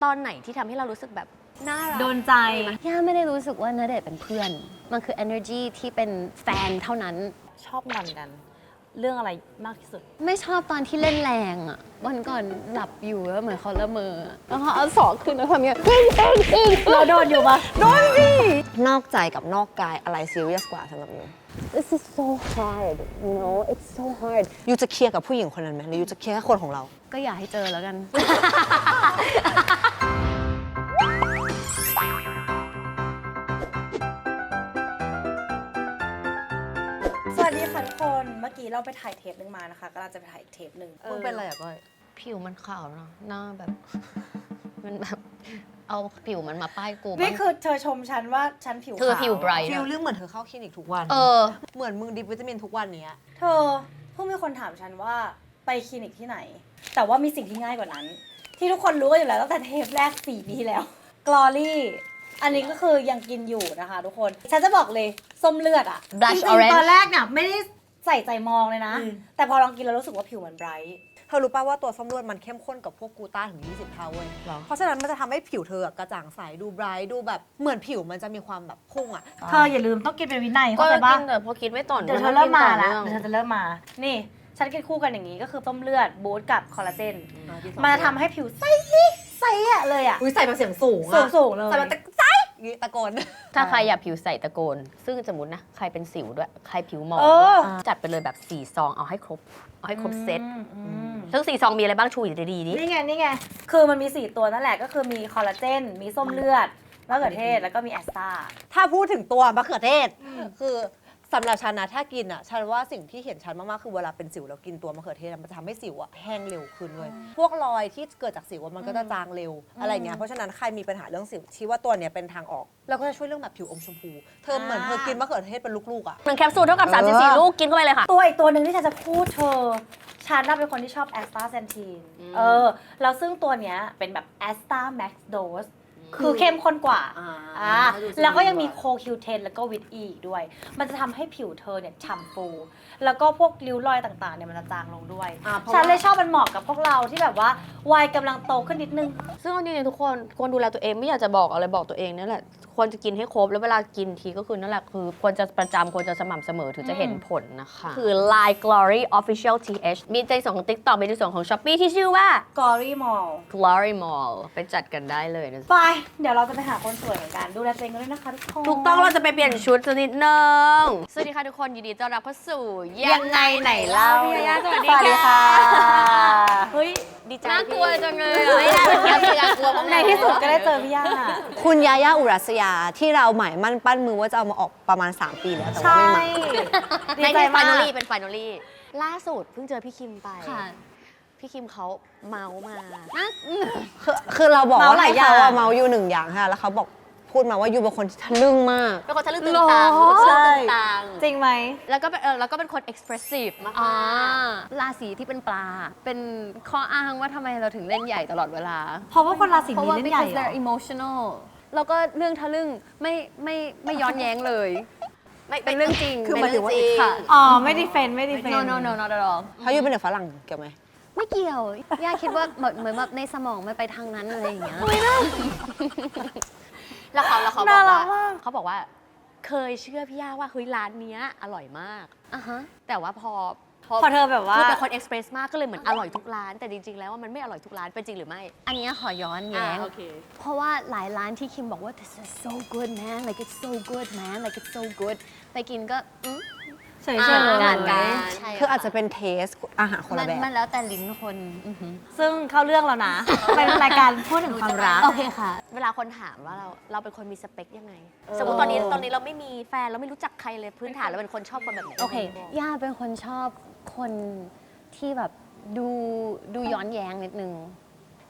ตอนไหนที่ทำให้เรารู้สึกแบบน่ารักโดนใจย่าไม่ได้รู้สึกว่าณเดชน์เป็นเพื่อนมันคือ energy ที่เป็นแฟนเท่านั้นชอบงอนกันเรื่องอะไรมากที่สุดไม่ชอบตอนที่เล่นแรงอ่ะวันก่อนหลับอยู่แล้วเหมือนเขาละเมอแล้วเขาเอาศอกขึ้นแล้วทำอย่างเงี้ยเราโดนอยู่ปะโดนสินอกใจกับนอกกายอะไรซีเรียสกว่าสำหรับยู This is so hard you know it's so hard ยูจะเคลียร์กับผู้หญิงคนนั้นไหมหรือยูจะเคลียร์แค่คนของเรา ก็อย่าให้เจอแล้วกัน สวัสดีค่ะทุกคนเมื่อกี้เราไปถ่ายเทปนึงมานะคะก็เราจะไปถ่ายอีกเทปนึง มึงเป็นอะไรอ่ะก้อย ผิวมันขาวเนาะหน้าแบบ มันแบบเอาผิวมันมาป้ายกู นี่คือเธอชมฉันว่าฉันผิว เธอ ขาว ผิวไบรท์ ฟิลลิ่งเหมือนเธอเข้าคลินิกทุกวันเหมือนมึงดิบวิตามินทุกวันเนี้ยเธอเพิ่งมีคนถามฉันว่าไปคลินิกที่ไหนแต่ว่ามีสิ่งที่ง่ายกว่านั้น ที่ทุกคนรู้กันอยู่แล้วตั้งแต่เทปแรก4 ปีที่แล้วกลอรี่อันนี้ก็คือยังกินอยู่นะคะทุกคนฉันจะบอกเลยส้มเลือดอะจริงๆตอนแรกเนี่ยไม่ได้ใส่ใจมองเลยนะแต่พอลองกินแล้วรู้สึกว่าผิวมันไบรท์เธอรู้ป่าวว่าตัวส้มเลือดมันเข้มข้นกับพวกกูต้าถึง20 เท่าเว้ยเพราะฉะนั้นมันจะทำให้ผิวเธอกระจ่างใสดูไบรท์ดูแบบเหมือนผิวมันจะมีความแบบพุ่งอ่ะเธออย่าลืมต้องกินเป็นวินัย ก็ เข้าใจปะ กินแต่พอคิดไม่ต่อเนื่ เดี๋ยวเธอเริ่มมาแล้วเดี๋ยวเธอจะเริ่มมานี่ฉันกินคู่กันอย่างนี้ก็คือต้มเลือดบูสต์กับคอลลาเจนมันจะทำให้ผิวใสใสอะเลยอะ อุ้ยใส่แบบเสียงสูงอะ สูงเลย ใส่แบบใสตะโกน ถ้าใครอยากผิวใสตะโกน ซึ่งสมมตินะใครเป็นสิวด้วยใครผิวหมองจัดไปเลยแบบ4 ซองเอาให้ครบเซตซึ่ง4 ซองมีอะไรบ้างชูอยู่ดีๆนี่นี่ไงคือมันมี4 ตัวนั่นแหละก็คือมีคอลลาเจนมีส้มเลือดมะเขือเทศแล้วก็มีแอสตาถ้าพูดถึงตัวมะเขือเทศคือสำหรับฉันนะถ้ากินอ่ะฉันว่าสิ่งที่เห็นชัดมากๆคือเวลาเป็นสิวแล้วกินตัวมะเขือเทศมันจะทำให้สิวอ่ะแห้งเร็วขึ้นเลยพวกรอยที่เกิดจากสิวมันก็จะจางเร็วอะไรเงี้ยเพราะฉะนั้นใครมีปัญหาเรื่องสิวชี้ว่าตัวเนี้ยเป็นทางออกแล้วก็จะช่วยเรื่องแบบผิวอมชมพูเธอเหมือนเธอกินมะเขือเทศเป็นลูกๆอ่ะ1 แคปซูลเท่ากับ34 ลูกกินเข้าไปเลยค่ะตัวอีกตัวหนึ่งที่ฉันจะพูดเธอฉันเป็นคนที่ชอบแอสตาเซนทีนแล้วซึ่งตัวเนี้ยเป็นแบบแอสตาแม็กซ์โดสคือเข้มข้นกว่าแล้วก็ยังมีโคคิวเทนแล้วก็วิตอีกด้วย มันจะทำให้ผิวเธอเนี่ยฉ่ำฟูแล้วก็พวกริ้วรอยต่างๆเนี่ยมันจะจางลงด้วยฉันเลยชอบมันเหมาะกับพวกเราที่แบบว่าวัยกำลังโตขึ้นนิดนึงซึ่งเอาจริงๆทุกคนควรดูแลตัวเองไม่อยากจะบอกอะไรบอกตัวเองนั่นแหละควรจะกินให้ครบแล้วเวลากินทีก็คือนั่นแหละคือควรจะประจำควรจะสม่ำเสมอถึงจะเห็นผลนะคะคือ Line Glory Official TH มีในส่วนของ TikTok มีในส่วนของ Shopee ที่ชื่อว่า Glory Mall Glory Mall ไปจัดกันได้เลยนะไปเดี๋ยวเราจะไปหาคนสวยเหมือนกันดูแลตัวเองกันด้วยนะคะทุกคนถูกต้องเราจะไปเปลี่ยนชุดสักนิดนึงสวัสดีค่ะทุกคนยินดีต้อนรับเข้าสู่ยังไงไหนเล่าสวัสดีค่ะเฮ้ยดีใจน่ากลัวจังเลยไม่ได้น่ากลัวในที่สุดก็ได้เจอพี่ย่าคุณยาย่าอุรัสยาที่เราหมายมั่นปั้นมือว่าจะเอามาออกประมาณ3 ปีแล้วแต่ว่าไม่มาดีใจมากเป็นไฟนอลี่ล่าสุดเพิ่งเจอพี่คิมไปพี่คิมเขาเมามาคือเราบอกว่าให้เขาเมาอยู่1 อย่างค่ะแล้วเขาบอกพูดมาว่ายูเป็นคนที่ทะลึ่งมากเป็นคนทะลึ่งตึงตังจริงไหมแล้วก็เป็นคน expressive มากราศีที่เป็นปลาเป็นข้ออ้างว่าทำไมเราถึงเล่นใหญ่ตลอดเวลาเพราะว่าคนราศีนี้เล่นใหญ่ because they're emotional แล้วก็เรื่องทะลึ่งไม่ย้อนแย้งเลยเป็นเรื่องจริงคือหมายถึงว่าค่ะไม่ได้เฟนno not at all เขาอยู่เป็นเด็กฝรั่งเกี่ยวไหมไม่เกี่ยวย่าคิดว่าเหมือนแบบในสมองมันไปทางนั้นอะไรอย่างเงี้ยแล้วเขาบอกว่าเคยเชื่อพี่ย่าว่าเฮ้ยร้านเนี้ยอร่อยมากแต่ว่าพอเธอแบบว่าเป็นคนเอ็กซ์เพรสมากก็เลยเหมือนอร่อยทุกร้านแต่จริงๆแล้วว่ามันไม่อร่อยทุกร้านเป็นจริงหรือไม่อันนี้ขอย้อนแย้งเพราะว่าหลายร้านที่คิมบอกว่า this is so good man like it's so good man like it's so good ไปกินก็เฉยๆกันคืออาจจะเป็นเทสอาหารคนละแบบมันแล้วแต่ลิ้นคนซึ่งเข้าเรื่องแล้วนะเป็นรายการพูดถึงความรักโอเคค่ะเวลาคนถามว่าเราเป็นคนมีสเปคยังไงสมมติตอนนี้เราไม่มีแฟนเราไม่รู้จักใครเลยพื้นฐานเราเป็นคนชอบคนแบบไหนโอเคย่าเป็นคนชอบคนที่แบบดูย้อนแย้งนิดนึง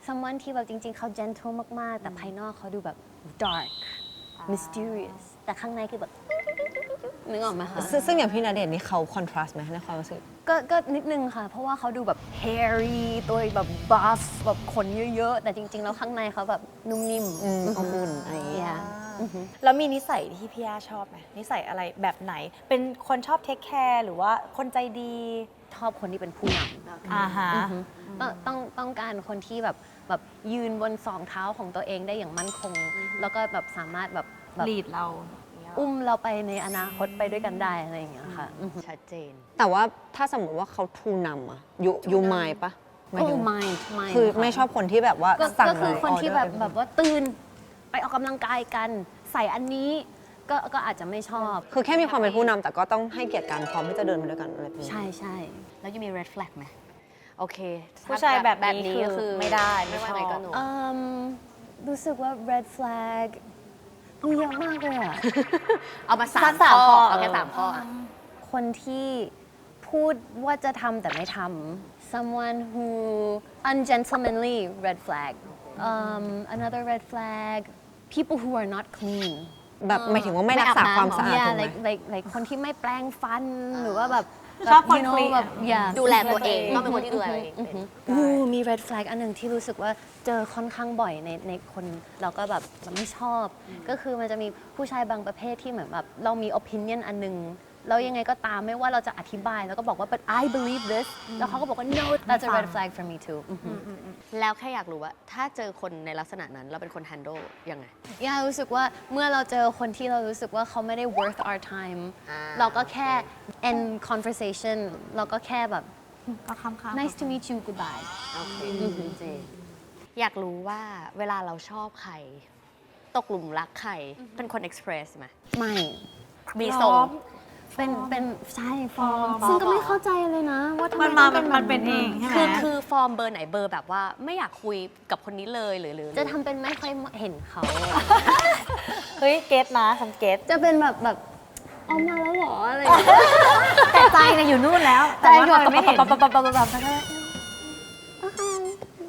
someone ที่แบบจริงๆเขา gentle มากๆแต่ภายนอกเขาดูแบบ dark mysterious แต่ข้างในคือแบบนึกออกไหมคะซึ่งอย่างพี่ณเดชน์นี่เขาคอนทราสต์ไหมในความรู้สึกก็นิดนึงค่ะเพราะว่าเขาดูแบบ hairy ตัวแบบ buff แบบขนเยอะๆแต่จริงๆแล้วข้างในเขาแบบนุ่มนิ่มอบอุ่นอะไรอย่างเงี้ยแล้วมีนิสัยที่พี่ย่าชอบไหมนิสัยอะไรแบบไหนเป็นคนชอบเทคแคร์หรือว่าคนใจดีชอบคนที่เป็นผู้นำต้องการคนที่แบบ แบบยืนบนสองเท้าของตัวเองได้อย่างมั่นคง แล้วก็แบบสามารถแบบ ลีดเรา อุ้มเราไปในอนาคตไปด้วยกันได้อะไรอย่างเงี้ยค่ะ ชัดเจน แต่ว่าถ้าสมมติว่าเขาทูนำอะยูไมล์ปะหมาย โอ้ ถึง ไม่ คือไม่ชอบคนที่แบบว่าสั่ง ก็คือคนที่แบบ ออเดอร์ แบบว่าตื่นไปออกกำลังกายกันใส่อันนี้ก็อาจจะไม่ชอบ คือแค่มีความเป็นผู้นำแต่ก็ต้องให้เกียรติกันพร้อมที่จะเดินไปด้วยกันอะไรแบบนี้ ใช่ แล้วยังมี red flag ไหมโอเค ผู้ชายแบบนี้ ก็ คือไม่ได้ ไม่ว่า ไม่ชอบ ไหนก็หนู รู้สึกว่า red flag มีเยอะมากเลยอะ เอามา สัก 3 ข้อ ข้อ เอาแค่3 ข้ออะ คนที่พูดว่าจะทำแต่ไม่ทำ someone who ungentlemanly red flag another red flag people who are not clean แบบหมายถึงว่าไม่รักษาความสะอาด yeah ถูกไหม like คนที่ไม่แปรงฟันหรือว่าแบบ ชอบคน you know คลีน แบบ yeah ดูแลตัวเองต้องเป็นคนที่ดูแลตัวเองเป็น มี red flag อันหนึ่งที่รู้สึกว่าเจอค่อนข้างบ่อยในคนเราก็แบบไม่ชอบ ก็คือมันจะมีผู้ชายบางประเภทที่เหมือนแบบเรามี opinion อันหนึงแล้วยังไงก็ตามไม่ว่าเราจะอธิบายแล้วก็บอกว่า but I believe this แล้วเขาก็บอกว่า no that's a red flag for me too แล้วแค่อยากรู้ว่าถ้าเจอคนในลักษณะนั้นเราเป็นคน handle ยังไง ย่ารู้สึกว่าเมื่อเราเจอคนที่เรารู้สึกว่าเขาไม่ได้ worth our time เราก็แค่ end conversation เราก็แค่แบบ ก็ค้ำ nice to meet you goodbye โอเคอยากรู้ว่าเวลาเราชอบใคร ตกหลุมรักใคร เป็นคน express ไหม ไม่ มีส่ง เป็นใช่ฟอร์มซึ่งก็ไม่เข้าใจเลยนะว่าทำไม มันเป็นเองใช่ไหม คือฟอร์มเบอร์ไหนเบอร์แบบว่าไม่อยากคุยกับคนนี้เลยหรือ จะทำเป็นไม่ค่อยเห็นเขา เฮ้ยเก็ตนะฉันเก็ต จะเป็นแบบเอามาแล้วเหรออะไรอย่างเงี้ย แต่ใจเนี่ยอยู่นู่นแล้ว แต่ว่าทำไมไม่เห็น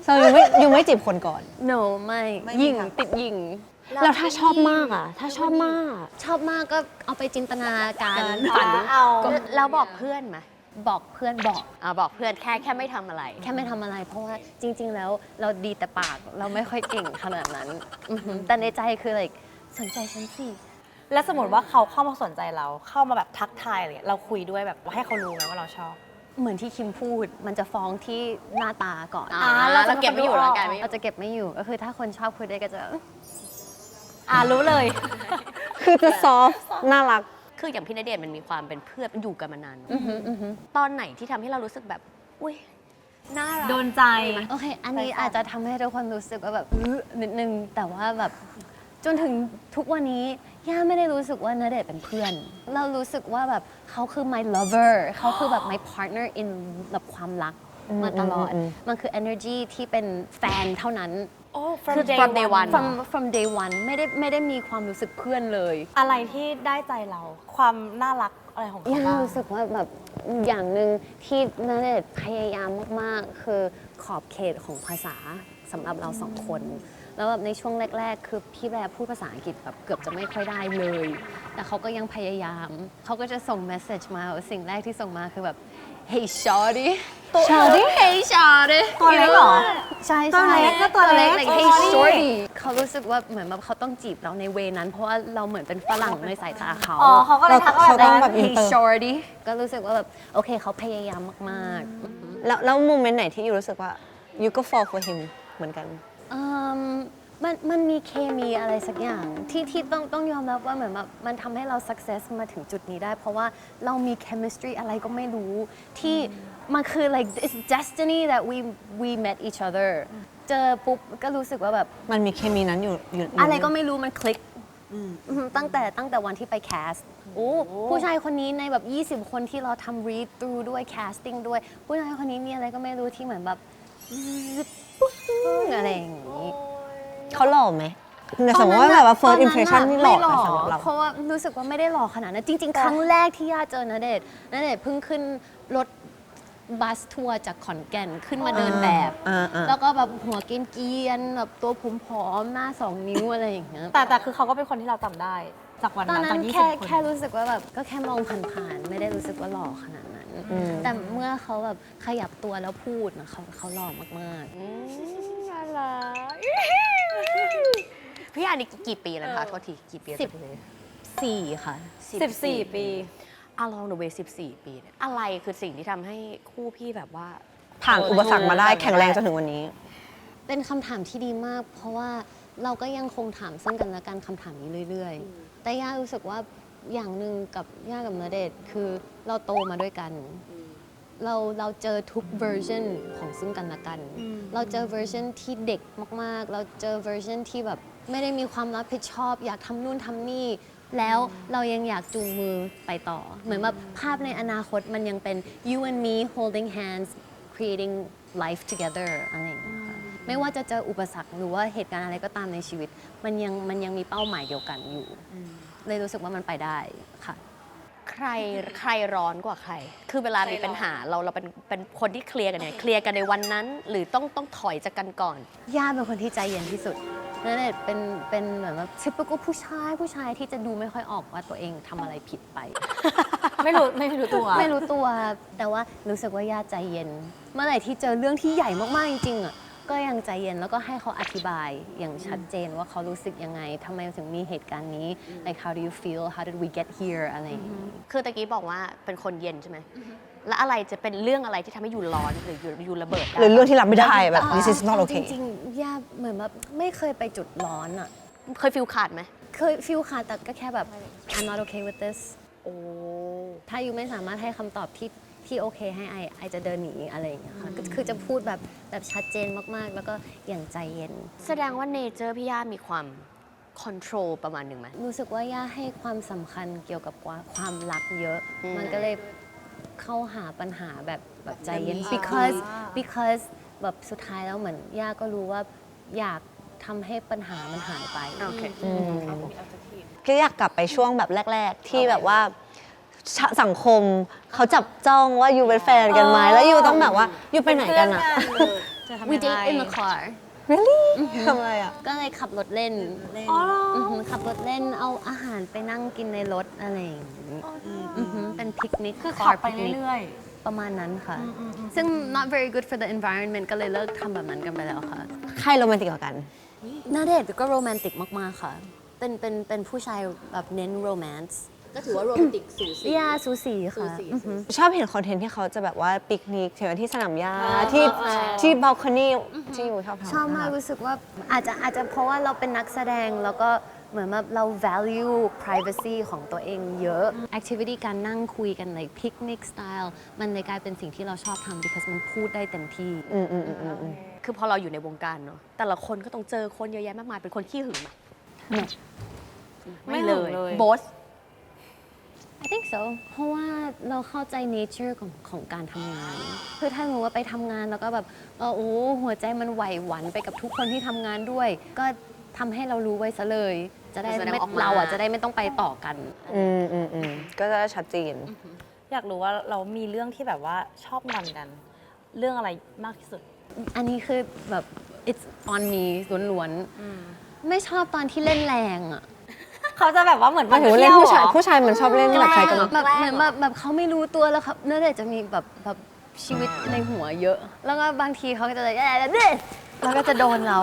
เซอร์ยูไม่จีบคนก่อน no ไม่ยิงติดยิง แล้วถ้าชอบมากอะถ้าชอบมาก ชอบมากก็เอาไปจินตนาการฝัน เอา แล้วบอกเพื่อนไหม บอกเพื่อนบอก บอกเพื่อนแค่ไม่ทำอะไร แค่ไม่ทำอะไร เพราะว่าจริง ๆ แล้วเราดีแต่ปากเราไม่ค่อยเก่งขนาดนั้นแต่ในใจคือ like สนใจฉันสิ แล้วสมมติว่าเขาเข้ามาสนใจเราเข้ามาแบบทักทายอะไรเราคุยด้วยแบบให้เขารู้ไหมว่าเราชอบ เหมือนที่คิมพูดมันจะฟ้องที่หน้าตาก่อน เราเก็บไม่อยู่แล้วกัน เราจะเก็บไม่อยู่ก็คือถ้าคนชอบคุยด้วยก็จะ รู้เลย คือจะซอฟน่ารัก คืออย่างพี่ณเดชน์มันมีความเป็นเพื่อนอยู่กันมานานตอนไหนที่ทำให้เรารู้สึกแบบ อุ้ยน่ารัก โดนใจ โอเค อันนี้อาจจะทำให้ทุกคนรู้สึกว่าแบบนิดนึง แต่ว่าแบบจนถึงทุกวันนี้ย่าไม่ได้รู้สึกว่าณเดชน์เป็นเพื่อน เรารู้สึกว่าแบบเขาคือ my lover เขาคือแบบ my partner in แบบความรักมาตลอด มันคือ energy ที่เป็นแฟนเท่านั้น คือ from day one from day one ไม่ได้มีความรู้สึกเพื่อนเลย อะไรที่ได้ใจเรา ความน่ารักอะไรของเขา ย่า บ้าง รู้สึกว่าแบบอย่างหนึ่งที่ณเดชน์พยายามมากๆ คือขอบเขตของภาษาสำหรับเราสองคน แล้วแบบในช่วงแรก ๆ คือพี่แบร์พูดภาษาอังกฤษแบบเกือบจะไม่ค่อยได้เลย แต่เขาก็ยังพยายาม เขาก็จะส่งเมสเซจมาสิ่งแรกที่ส่งมาคือแบบ hey shorty shorty hey shorty ตัวเล็กเหรอ ใช่ ตัวเล็กก็ตัวเล็ก like hey shorty เขารู้สึกว่าเหมือนแบบเขาต้องจีบเราในเวนั้น เพราะว่าเราเหมือนเป็นฝรั่งในสายตาเขา เขาก็เลยทักว่า เขาต้อง แบบ แบบ hey shorty ก็รู้สึกว่าแบบโอเคเขาพยายามมากๆ แล้วโมเมนต์ไหนที่ยูรู้สึกว่ายูก็ fall for him เหมือนกัน มันมีเคมีอะไรสักอย่างที่ต้องยอมรับว่าเหมือนแบบมันทำให้เรา success มาถึงจุดนี้ได้ เพราะว่าเรามี chemistry อะไรก็ไม่รู้ที่มันคือ like it's destiny that we met each other เจอปุ๊บก็รู้สึกว่าแบบ มันมีเคมีนั้นอยู่ อะไรก็ไม่รู้มันคลิกตั้งแต่วันที่ไปแคสต์ผู้ชายคนนี้ในแบบ 20 คนที่เราทำ read through ด้วย casting ด้วย ผู้ชายคนนี้มีอะไรก็ไม่รู้ที่เหมือนแบบอะไรอย่างนี้ เขาหล่อไหมแต่สมมติว่าแบบว่า first impression นี่หล่อ ไม่ สำหรับเรา เพราะว่ารู้สึกว่าไม่ได้หล่อขนาดนั้น จริง ๆ ครั้งแรกที่ย่าเจอณเดชน์เพิ่งขึ้นรถบัสทัวร์จากขอนแก่นขึ้นมาเดินแบบ แล้วก็แบบหัวเกรียนๆแบบตัวผอมๆหน้า2 นิ้วอะไรอย่างเงี้ย แต่คือเขาก็เป็นคนที่เราจำได้ จากวัน ตอน นั้น นั้ ตอน น20 แค่รู้สึกว่าแบบก็แค่มองผ่านๆไม่ได้รู้สึกว่าหล่อขนาดนั้น แต่เมื่อเขาแบบขยับตัวแล้วพูดนะเขาหล่อมากๆ อะไรพี่อันนี้กี่ปีแล้วคะโทษทีกี่ปีแล้ว 4 ค่ะ 14 ปี along the way 14 ปีเนี่ยอะไรคือสิ่งที่ทำให้คู่พี่แบบว่า ผ่านอุปสรรคมาได้แข็งแรงจนถึงวันนี้ เป็นคำถามที่ดีมาก เพราะว่าเราก็ยังคงถามซึ่งกันและกันคำถามนี้เรื่อยๆ แต่ย่ารู้สึกว่าอย่างหนึ่งกับย่ากับณเดชน์คือเราโตมาด้วยกัน เราเจอทุกเวอร์ชันของซึ่งกันและกัน เราเจอเวอร์ชันที่เด็กมากๆ เราเจอเวอร์ชันที่แบบไม่ได้มีความรับผิดชอบ อยากทำนู่นทำนี่ แล้วเรายังอยากจูงมือไปต่อ เหมือนแบบภาพในอนาคตมันยังเป็น you and me holding hands creating life together อะไรอย่างเงี้ยค่ะไม่ว่าจะเจออุปสรรคหรือว่าเหตุการณ์อะไรก็ตามในชีวิต มันยังมีเป้าหมายเดียวกันอยู่ เลยรู้สึกว่ามันไปได้ค่ะ ใครร้อนกว่าใคร คือเวลามีปัญหาเราเป็นคนที่เคลียร์กันเนี่ยเคลียร์กันในวันนั้น หรือต้องถอยจากกันก่อน ย่าเป็นคนที่ใจเย็นที่สุดนั่นแหละเป็นเหมือนแบบtypicalผู้ชายที่จะดูไม่ค่อยออกว่าตัวเองทำอะไรผิดไป ไม่รู้ตัว ไม่รู้ตัว แต่ว่ารู้สึกว่าย่าใจเย็น เมื่อไหร่ที่เจอเรื่องที่ใหญ่มากๆจริงๆอ่ะก็ยังใจเย็นแล้วก็ให้เขาอธิบายอย่างชัดเจนว่าเขารู้สึกยังไงทำไมถึงมีเหตุการณ์นี้ like how do you feel how did we get here อะไรอย่างงี้ คือตะกี้บอกว่าเป็นคนเย็นใช่ไหม แล้วอะไรจะเป็นเรื่องอะไรที่ทำให้อยู่ร้อนหรืออยู่ระเบิดได้ หรือเรื่องที่รับไม่ได้แบบ this is not จ okay ริงๆย่าเหมือนแบบไม่เคยไปจุดร้อนอ่ะ เคยฟิลขาดไหม เคยฟีลค่ะแต่ก็แค่แบบ I'm not okay with this โอ้ ถ้ายูไม่สามารถให้คำตอบที่โอเคให้ไอจะเดินหนีอะไรอย่างเงี้ยค่ะก็คือจะพูดแบบชัดเจนมากๆ แล้วก็อย่างใจเย็น แสดงว่าเนเจอร์พี่ย่ามีความคอนโทรลประมาณหนึ่งไหม รู้สึกว่าย่าให้ความสำคัญเกี่ยวกับความรักเยอะ มันก็เลยเข้าหาปัญหาแบบใจเย็น because แบบสุดท้ายแล้วเหมือนย่าก็รู้ว่าอยากทำให้ปัญหามันหายไป โอเค ก็อยากกลับไปช่วงแบบแรก ๆ ที่แบบว่าสังคมเขาจับจ้องว่ายูเป็นแฟนกันไหมแล้วยูต้องแบบว่ายูไปไหนกันอะ we date in the car really ทำอะไรอะ ก็เลยขับรถเล่นขับรถเล่นเอาอาหารไปนั่งกินในรถอะไรอย่างนี้เป็นปิกนิก คือขับไปเรื่อย ประมาณนั้นค่ะ ซึ่ง not very good for the environment ก็เลยเลิกทำแบบนั้นกันไปแล้วค่ะ ใครโรแมนติกกว่ากัน ณเดชน์ก็โรแมนติกมาก ๆ ค่ะ เป็นผู้ชายแบบเน้นโรแมนต์ ก็ถือว่าโรแมนติกสูสี ย่าสูสีค่ะ ชอบเห็นคอนเทนต์ที่เขาจะแบบว่าปิกนิกที่สนามหญ้าที่บัลคอนี่ที่ยูชอบทำ ชอบมากรู้สึกว่าอาจจะเพราะว่าเราเป็นนักแสดงแล้วก็เหมือนแบบเรา value privacy ของตัวเองเยอะ activity การนั่งคุยกัน like picnic style มันเลยกลายเป็นสิ่งที่เราชอบทำ because มันพูดได้เต็มที่ คือพอเราอยู่ในวงการเนาะแต่ละคนก็ต้องเจอคนเยอะแยะมากมายเป็นคนขี้หึงไหม ไม่เลย โบส I think so เพราะว่าเราเข้าใจ nature ของการทำงาน คือถ้าสมมติว่าไปทำงานแล้วก็แบบโอ้หัวใจมันไหวหวั่นไปกับทุกคนที่ทำงานด้วย ก็ทำให้เรารู้ไว้ซะเลย จะได้ แสดง ไม่ ออกมา เราจะได้ไม่ต้องไปต่อกัน ก็จะได้ชัดเจน อยากรู้ว่าเรามีเรื่องที่แบบว่าชอบงอนกัน เรื่องอะไรมากที่สุด อันนี้คือแบบ it's on me ล้วนๆ ไม่ชอบตอนที่เล่นแรงอะ เขาจะแบบว่าเหมือน หมายถึงว่าเล่นผู้ชายมันชอบเล่นแบบใครกัน แบบเหมือนแบบเขาไม่รู้ตัวแล้วครับเนื่องจากจะมีแบบชีวิตในหัวเยอะ แล้วก็บางทีเขาก็จะแบบนี้แล้วก็จะโดนเรา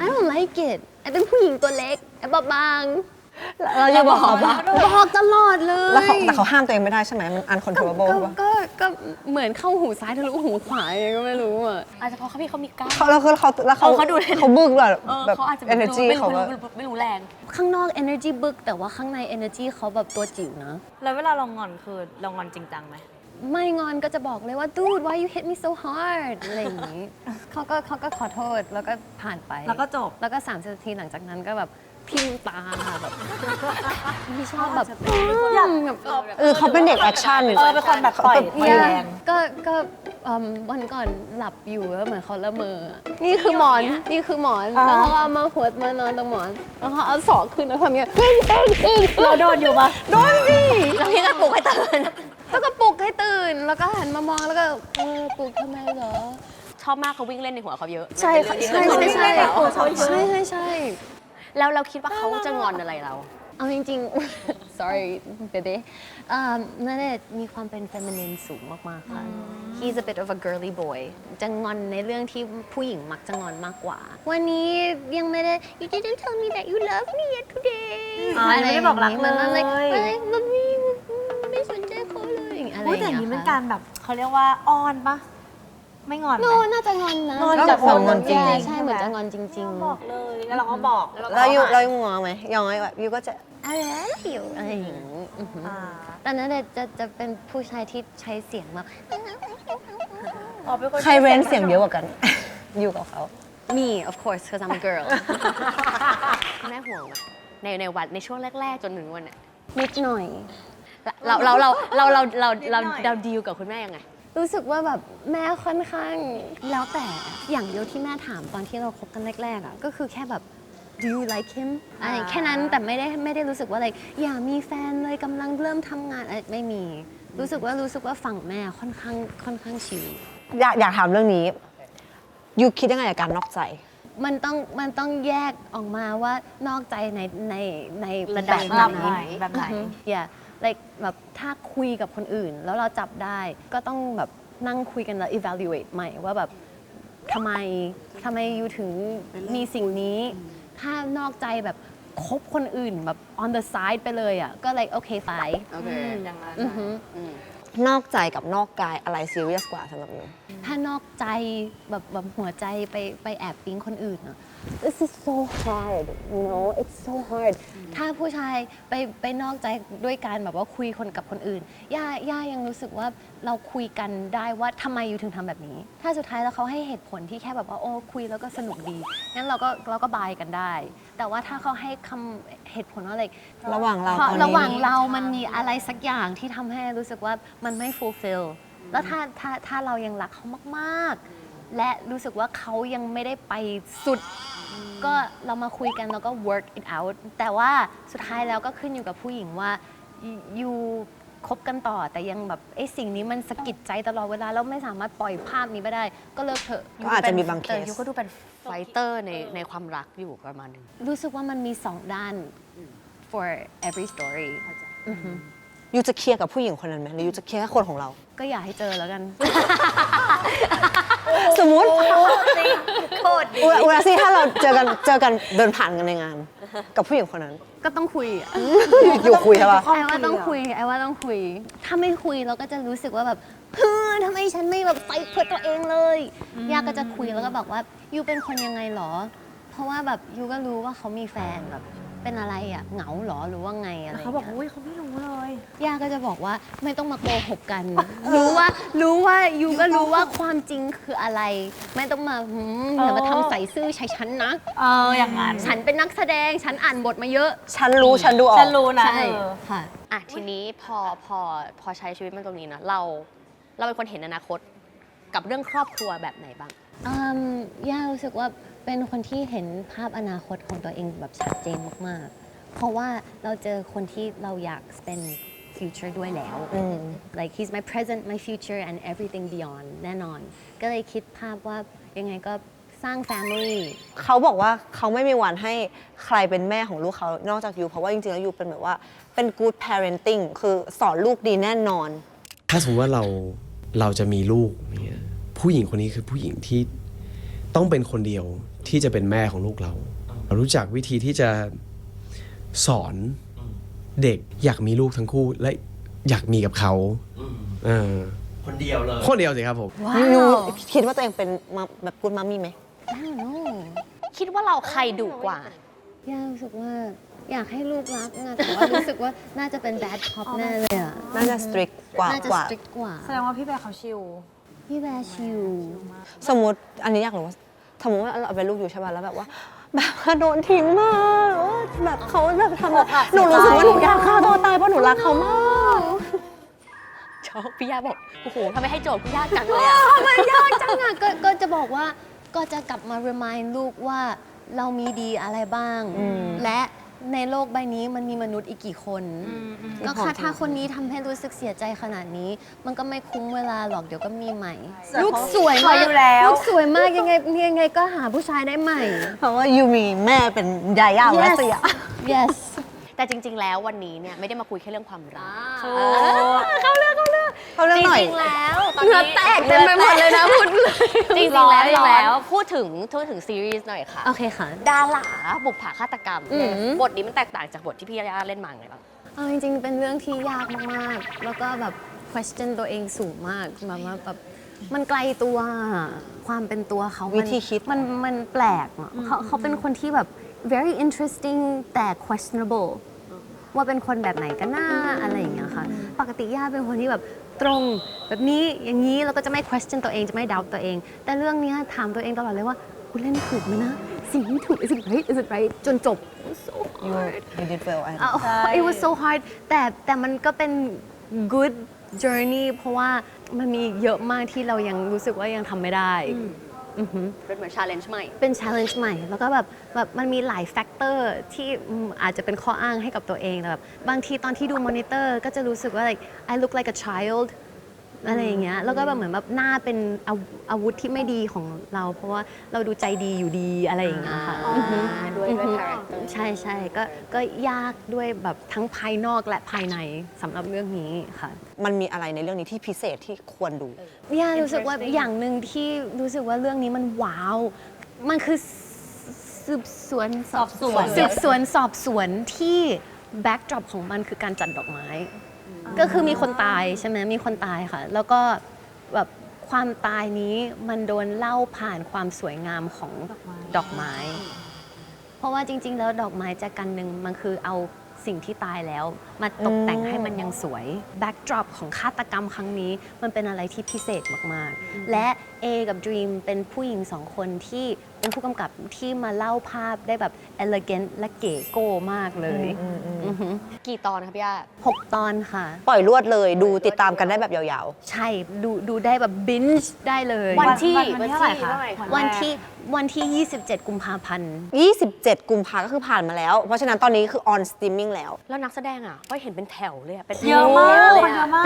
I don't like it ไอเป็นผู้หญิงตัวเล็กไอบบาง เราจะบอกเขาปะ บอกตลอดเลย แล้วแต่เขาห้ามตัวเองไม่ได้ใช่ไหมมัน uncontrollable ปะ ก็เหมือนเข้าหูซ้ายทะลุหูขวายังไงก็ไม่รู้อ่ะ อาจจะเพราะเขามีกล้าม เขาดูเขาบึ้งแบบ เขาอาจจะ energy เขาแบบ ไม่รู้แรง ข้างนอก energy บึกแต่ว่าข้างใน energy เขาแบบตัวจิ๋วนะ แล้วเวลาเรางอนคือเรางอนจริงจังไหม ไม่งอนก็จะบอกเลยว่า dude why you hit me so hard อะไรอย่างนี้ เขาก็ขอโทษแล้วก็ผ่านไป แล้วก็จบ แล้วก็30 นาทีหลังจากนั้นก็แบบพิมพ์ตาแบบพี่ชอบแบบแบบ เขาเป็นเด็กแอคชั่น เป็นคนแบบปล่อยแรง ก็วันก่อนหลับอยู่แล้วเหมือนเขาละเมอ นี่คือหมอนแล้วเขาเอามาหัวมานอนตรงหมอน แล้วเขาเอาศอกขึ้นแล้วทำอย่างเงี้ยเราโดนอยู่ปะ โดนสิ แล้วพี่ก็ปลุกให้ตื่น แล้วก็ปลุกให้ตื่น แล้วก็หันมามองแล้วก็ปลุกทำไมเหรอ ชอบมากเขาวิ่งเล่นในหัวเขาเยอะ ใช่ค่ะใช่แล้วเราคิดว่าเขาจะงอนอะไรเรา เอาจริงๆ sorry baby ณเดชน์มีความเป็น feminine สูงมากๆค่ะ he's a bit of a girly boy จะงอนในเรื่องที่ผู้หญิงมักจะงอนมากกว่า วันนี้ยังไม่ได้ you didn't tell me that you love me yet today ไม่ได้บอกรักเลย มันไม่สนใจเขาเลยอะไรอย่าง แต่ เงี้ย นี้เป็น ค่ะ การแบบเขาเรียกว่าอ้อนปะ ไม่งอนไหม โนน่าจะงอนนะ งอนแบบงอนจริง ใช่เหมือนจะงอนจริงๆ บอกเลยแล้วเราก็บอก เรายังงอไหมยังไงแบบยูก็จะ อะไรอยู่อะไรอย่างงี้อือหือตอนนั้นจะเป็นผู้ชายที่ใช้เสียงแบบ ใครเรนเสียงเยอะกว่ากัน อยู่กับเขา me of course because I'm a girl แม่ห่วงไหมในวันในช่วงแรก ๆ จนถึงวันเนี้ย นิดหน่อย เราดีลกับคุณแม่ยังไง รู้สึกว่าแบบแม่ค่อนข้างแล้วแต่อย่างเดียวที่แม่ถามตอนที่เราคบกันแรกๆอ่ะก็คือแค่แบบ do you like him อะไรแค่นั้นแต่ไม่ได้รู้สึกว่าอะไรอย่ามีแฟนเลยกำลังเริ่มทำงานอะไรไม่มีรู้สึกว่าฝั่งแม่ค่อนข้างชิล อยากถามเรื่องนี้ยูคิดยังไงกับการนอกใจ มันต้องแยกออกมาว่านอกใจใน ระดับ แบบไหน แบบไหน อย่า like แบบถ้าคุยกับคนอื่น แล้วเราจับได้ก็ต้องแบบนั่งคุยกันแล้ว evaluate ใหม่ว่าแบบทำไมอยู่ถึงมีสิ่งนี้ ถ้านอกใจแบบคบคนอื่นแบบ on the side ไปเลยอ่ะก็เลยโอเคไป โอเค อย่างนั้น นอกใจกับนอกกายอะไรซีเรียสกว่าสำหรับยู ถ้านอกใจแบบหัวใจไปแอบปิ๊งคนอื่นอะ This is so hard you know it's so hard ถ้าผู้ชายไปนอกใจด้วยการแบบว่าคุยกับคนอื่นย่ายังรู้สึกว่าเราคุยกันได้ว่าทำไมอยู่ถึงทำแบบนี้ ถ้าสุดท้ายแล้วเขาให้เหตุผลที่แค่แบบว่าโอ้คุยแล้วก็สนุกดีงั้นเราก็บายกันได้ แต่ว่าถ้าเขาให้คำเหตุผลว่าอะไร ระหว่างเรา เพราะ ตอนนี้ ระหว่างเรามันมีอะไรสักอย่างที่ทำให้รู้สึกว่ามันไม่ fulfill แล้วถ้าเรายังรักเขามากๆ และรู้สึกว่าเขายังไม่ได้ไปสุด ก็เรามาคุยกันแล้วก็ work it out แต่ว่าสุดท้ายแล้วก็ขึ้นอยู่กับผู้หญิงว่าอยู่คบกันต่อแต่ยังแบบสิ่งนี้มันสะกิดใจตลอดเวลาแล้วไม่สามารถปล่อยภาพนี้ไปได้ ก็เลิกเถอะ ก็อาจจะมีบางเคส ยูก็ดูเป็นไฟเตอร์ในความรักอยู่ประมาณหนึง รู้สึกว่ามันมีสองด้าน for every story ยูจะเคลียร์กับผู้หญิงคนนั้นไหมหรือยูจะเคลียร์แค่คนของเรา ก็อย่าให้เจอแล้วกัน สมมุติ โคตรดี อุราซี่ถ้าเราเจอกันเดินผ่านกันในงาน กับผู้หญิงคนนั้น ก็ต้องคุยอะ อยู่คุยใช่ปะ ไอ้ว่าต้องคุย ถ้าไม่คุยเราก็จะรู้สึกว่าแบบเฮ้ยทำไมฉันไม่แบบไปเพื่อตัวเองเลยย่าก็จะคุยแล้วก็บอกว่ายูเป็นคนยังไงหรอ เพราะว่าแบบยูก็รู้ว่าเขามีแฟนแบบเป็นอะไรอ่ะเหงาหรอหรือว่าไงอะไร เขาบอกอุ้ยเขาไม่รู้เลย ย่าก็จะบอกว่าไม่ต้องมาโกหกกัน รู้ว่ายูก็รู้ว่าความจริงคืออะไร ไม่ต้องมาอย่ามาทำใส่ซื่อใช้ฉันนะ อย่างนั้น ฉันเป็นนักแสดงฉันอ่านบทมาเยอะ ฉันรู้ฉันดูออก ฉันรู้นะ ใช่ค่ะ อ่ะทีนี้พอใช้ชีวิตมันตรงนี้นะเราเป็นคนเห็นอนาคตกับเรื่องครอบครัวแบบไหนบ้าง ย่ารู้สึกว่าเป็นคนที่เห็นภาพอนาคตของตัวเองแบบชัดเจนมากๆ เพราะว่าเราเจอคนที่เราอยาก spend future ด้วยแล้ว like he's my present my future and everything beyond แน่นอน ก็เลยคิดภาพว่ายังไงก็สร้าง family เขาบอกว่าเขาไม่มีวันให้ใครเป็นแม่ของลูกเขานอกจากยูเพราะว่าจริงๆแล้วยูเป็นแบบว่าเป็น good parenting คือสอนลูกดีแน่นอน ถ้าสมมติว่าเราจะมีลูกเนี่ยผู้หญิงคนนี้คือผู้หญิงที่ต้องเป็นคนเดียวที่จะเป็นแม่ของลูกเรารู้จักวิธีที่จะสอนเด็กอยากมีลูกทั้งคู่และอยากมีกับเขาคนเดียวเลย คนเดียวสิครับผม ว้า ยู ว คิดว่าตัวเองเป็นแบบ good mommy ไหม I don't know คิดว่าเราใครดุกว่า ย่ารู้สึกว่าอยากให้ลูกรักนะแต่ว่ารู้สึกว่าน่าจะเป็น bad cop แน่เลยอ่ะ น่าจะ strict กว่า น่าจะ strict กว่า แสดงว่าพี่แบร์เขาชิล พี่แบร์ชิว สมมติอันนี้อยากรู้ว่าสมมติว่าเราเป็นลูกอยู่ใช่ป่ะแล้วแบบว่าโดนทิ้งมาแบบเขาแบบทำแบบหนูรู้สึกว่าหนูอยากฆ่าตัวตายเพราะหนูรักเขามาก ชอบพี่ย่าบอกโอ้โหทำไมให้โจทย์พี่ย่าจังเลยอะ มันยากจังอ่ะก็จะบอกว่าก็จะกลับมา remind ลูกว่าเรามีดีอะไรบ้าง และในโลกใบนี้มันมีมนุษย์อีกกี่คนก็ค่ะถ้าคนนี้ทำให้รู้สึกเสียใจขนาดนี้ มันก็ไม่คุ้มเวลาหรอกเดี๋ยวก็มีใหม่ ลูกสวย สวยอยู่แล้ว ลูกสวยมากยังไงก็หาผู้ชายได้ใหม่ เพราะว่ายูมีแม่เป็นยาย่าและเสีย yes แต่จริง ๆ แล้ววันนี้เนี่ยไม่ได้มาคุยแค่เรื่องความรัก เขาเรื่อง จ หน่อย ริงๆแล้วตอน เหงื่ นี้ อแตกเต็มไปหมดเลยนะพูดเลย จริงๆแล้วพูดถึงซีรีส์หน่อยค่ะ โอเคค่ะ ดาหลาบุกผาฆาตกรรม อืม บทนี้มันแตกต่างจากบทที่พี่ย่าเล่นมาไงบ้าง เอาจริงๆ เป็นเรื่องที่ยากมากๆ แล้วก็แบบ question ตัวเองสูงมากแบบว่าแบบ มันไกลตัวความเป็นตัวเขา วิธีคิด มันแปลกอะเขาเป็นคนที่แบบ very interesting แต่ questionable ว่าเป็นคนแบบไหนกันน่าอะไรอย่างเงี้ยค่ะปกติย่าเป็นคนที่แบบตรงแบบนี้อย่างนี้แล้วก็จะไม่ question ตัวเองจะไม่ doubt ตัวเอง แต่เรื่องเนี้ยถามตัวเองตลอดเลยว่ากูเล่นถูกไหมนะสิ่งที่ถูก is it right จนจบ so hard you did well I it was so hard แต่มันก็เป็น good journey เพราะว่ามันมีเยอะมากที่เรายังรู้สึกว่ายังทำไม่ได้เป็นเหมือน challenge ใหม่ เป็น challenge ใหม่ แล้วก็แบบมันมีหลายแฟกเตอร์ที่อาจจะเป็นข้ออ้างให้กับตัวเองแต่แบบบางทีตอนที่ดูมอนิเตอร์ก็จะรู้สึกว่า like I look like a child อะไรอย่างเงี้ยแล้วก็แบบเหมือนแบบหน้าเป็นอาวุธที่ไม่ดีของเรา เพราะว่าเราดูใจดีอยู่ดีอะไรอย่างเงี้ยค่ะด้วย character ใช่ก็ยากด้วยแบบทั้งภายนอกและภายในสำหรับเรื่องนี้ค่ะ มันมีอะไรในเรื่องนี้ที่พิเศษที่ควรดู เนี่ยรู้สึกว่าอย่างหนึ่งที่รู้สึกว่าเรื่องนี้มันว้าว มันคือสืบสวนสอบสวนที่แบ็กดรอปของมันคือการจัดดอกไม้ ก็คือมีคนตายใช่ไหมมีคนตายค่ะ แล้วก็แบบความตายนี้มันโดนเล่าผ่านความสวยงามของดอกไม้ เพราะว่าจริงๆแล้วดอกไม้จากกันหนึ่งมันคือเอาสิ่งที่ตายแล้วมาตกแต่งให้มันยังสวยแบ็กดรอปของฆาตกรรมครั้งนี้มันเป็นอะไรที่พิเศษมากๆและ A กับ Dream เป็นผู้หญิงสองคนที่เป็นผู้กำกับที่มาเล่าภาพได้แบบ elegant และเก๋โก้มากเลยกี่ตอนคะพี่ย่า 6 ตอนค่ะ ปล่อยรวดเลยดูติดตามกันได้แบบยาว ใช่ดูได้แบบ binge ได้เลย วันที่เท่าไหร่คะ วันที่ 27 กุมภาพันธ์ ๆ 27 กุมภาก็คือผ่านมาแล้ว เพราะฉะนั้นตอนนี้คือ on streaming แล้ว แล้วนักแสดงอ่ะก็เห็นเป็นแถวเลยอะเป็น เยอะมาก เลย คนเย อะ อะมาก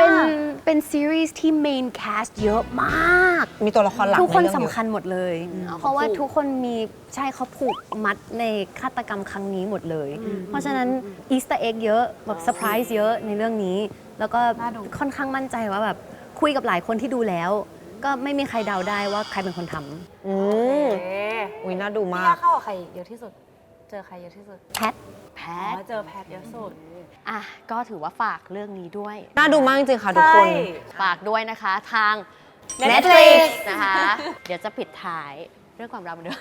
เป็นซีรีส์ที่ main cast เยอะมาก มีตัวละครหลัก ทุกคน ในเรื่อง สำ เยอะ คัญหมดเลย เพราะว่าทุกคนมีใช่เขาผูกมัดในฆาตกรรมครั้งนี้หมดเลย เพราะฉะนั้นอีสต์เอ็กเยอะแบบเซอร์ไพรส์เยอะในเรื่องนี้ แล้วก็ค่อนข้างมั่นใจว่าแบบคุยกับหลายคนที่ดูแล้ว ก็ไม่มีใครเดาได้ว่าใครเป็นคนทำ อุ้ยน่าดูมา พี่ ก เข้ากับใครเยอะที่สุด เจอใครเยอะที่สุด แพท แพ อ๋อ ท เจอแพทเยอะสุด อ่ะก็ถือว่าฝากเรื่องนี้ด้วย น่าดูมากจริงๆ ค่ะทุกคน ฝากด้วยนะคะทาง Netflix นะคะ เดี๋ยวจะปิดท้ายเรื่องความรักเหมือนเดิม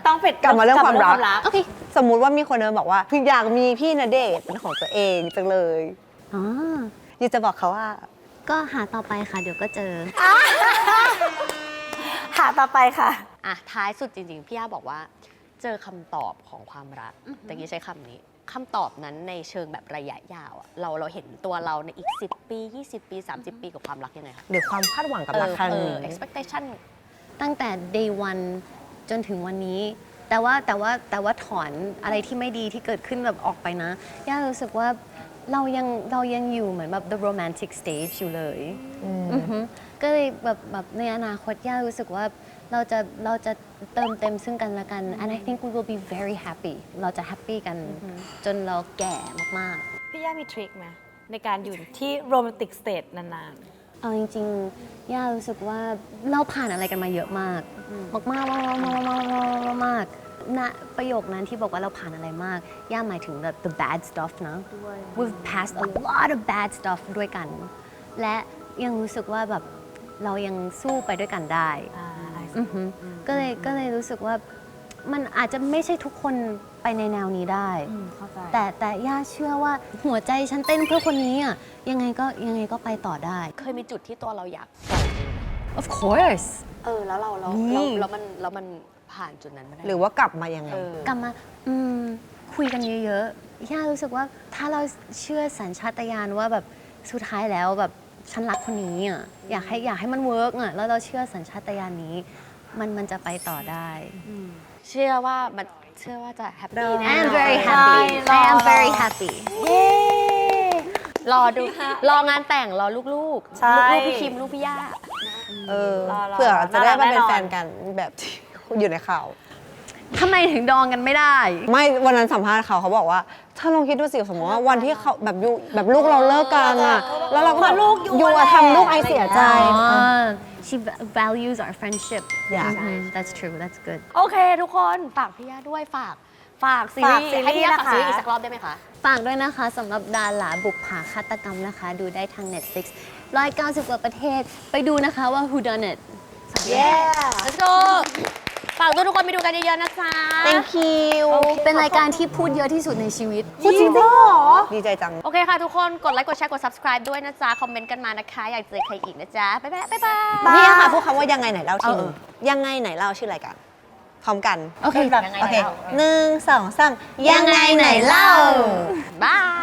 ต้องปิด กลับมาเรื่องความรัก โอเค สมมุติว่ามีคนเดินบอกว่าอยากมีพี่ณเดชน์เป็นของตัวเองจังเลย อ๋อ ยูจะบอกเขาว่า ก็หาต่อไปค่ะ เดี๋ยวก็เจอ หาต่อไปค่ะ อ่ะท้ายสุดจริงๆ พี่ย่าบอกว่า เจอคำตอบของความรักตะกี้ใช้คำนี้คำตอบนั้นในเชิงแบบระยะยาวอะเราเห็นตัวเราในอีก 10 ปี 20 ปี 30 ปีกับความรักยังไงคะ หรือความคาดหวังกับรักครั้งนี้ expectation ตั้งแต่ day one จนถึงวันนี้ แต่ว่าถอนอะไรที่ไม่ดีที่เกิดขึ้นแบบออกไปนะ ย่ารู้สึกว่าเรายังอยู่เหมือนแบบ the romantic stage อยู่เลยอือฮึก็เลยแบบในอนาคตย่ารู้สึกว่าเราจะเติมเต็มซึ่งกันและกัน and I think we will be very happy เราจะแฮปปี้กันจนเราแก่มากๆ พี่ย่ามีทริคไหมในการอยู่ที่โรแมนติกสเตทนาน เอาจริงๆ ย่ารู้สึกว่าเราผ่านอะไรกันมาเยอะมาก มากณประโยคนั้นที่บอกว่าเราผ่านอะไรมาก ย่าหมายถึง the bad stuff นะ we've passed a lot of bad stuff ด้วยกัน และยังรู้สึกว่าแบบเรายังสู้ไปด้วยกันได้อือฮึก็เลยรู้สึกว่ามันอาจจะไม่ใช่ทุกคนไปในแนวนี้ได้ เข้าใจ แต่ย่าเชื่อว่าหัวใจฉันเต้นเพื่อคนนี้อ่ะยังไงก็ไปต่อได้ เคยมีจุดที่ตัวเราอยากปล่อยมือไหม of course แล้วแล้วมันผ่านจุดนั้นมาได้ หรือว่ากลับมายังไง กลับมาคุยกันเยอะๆ ย่ารู้สึกว่าถ้าเราเชื่อสัญชาตญาณว่าแบบสุดท้ายแล้วแบบฉันรักคนนี้อ่ะอยากให้มันเวิร์กอ่ะแล้วเราเชื่อสัญชาตญาณนี้มันจะไปต่อได้ เชื่อว่าจะแฮปปี้แน่ I น am อน very happy I am very happy รอดูรองานแต่งรอลูกๆ ใช่ ลูกพี่คิมลูกพี่ย่า เผื่อจะได้มาเป็น แน่นอน แฟนกันแบบที่อยู่ในข่าว ทำไมถึงดองกันไม่ได้ ไม่วันนั้นสัมภาษณ์เขาบอกว่า ถ้าลองคิดดูสิสมมติว่าวันที่เขาแบบแบบลูกเราเลิกกันอะแล้วเราก็แบบยูอะทำลูกไอเสียใจ she values our friendship Yeah. That's true that's good โอเคทุกคนฝากพี่ย่าด้วยฝ ฝากซี ฝาก รี ซี ส์ รีส์ ให้พี่ฝาก นะคะ ซีรีส์อีกสักรอบได้ไหมคะ ฝากด้วยนะคะสำหรับดาราบุกผาฆาตกรรมนะคะ ดูได้ทาง Netflix 190 กว่าประเทศ ไปดูนะคะว่า Who Done It Let's go ฝากทุกคนไปดูกันเยอะๆนะจ๊ะ thank you เป็นรายการที่พูดเยอะที่สุดในชีวิต พูดจริงเหรอ ดีใจจัง โอเคค่ะทุกคนกดไลค์กดแชร์กด subscribe ด้วยนะจ๊ะ คอมเมนต์กันมานะคะ อยากเจอใครอีกนะจ๊ะ บ๊ายบาย บ๊ายบาย นี่ค่ะพูดคำว่ายังไงไหนเล่าทีนึงยังไงไหนเล่าชื่อรายการพร้อมกัน โอเคแบบ โอเค 1 2 3ยังไงไหนเล่า บาย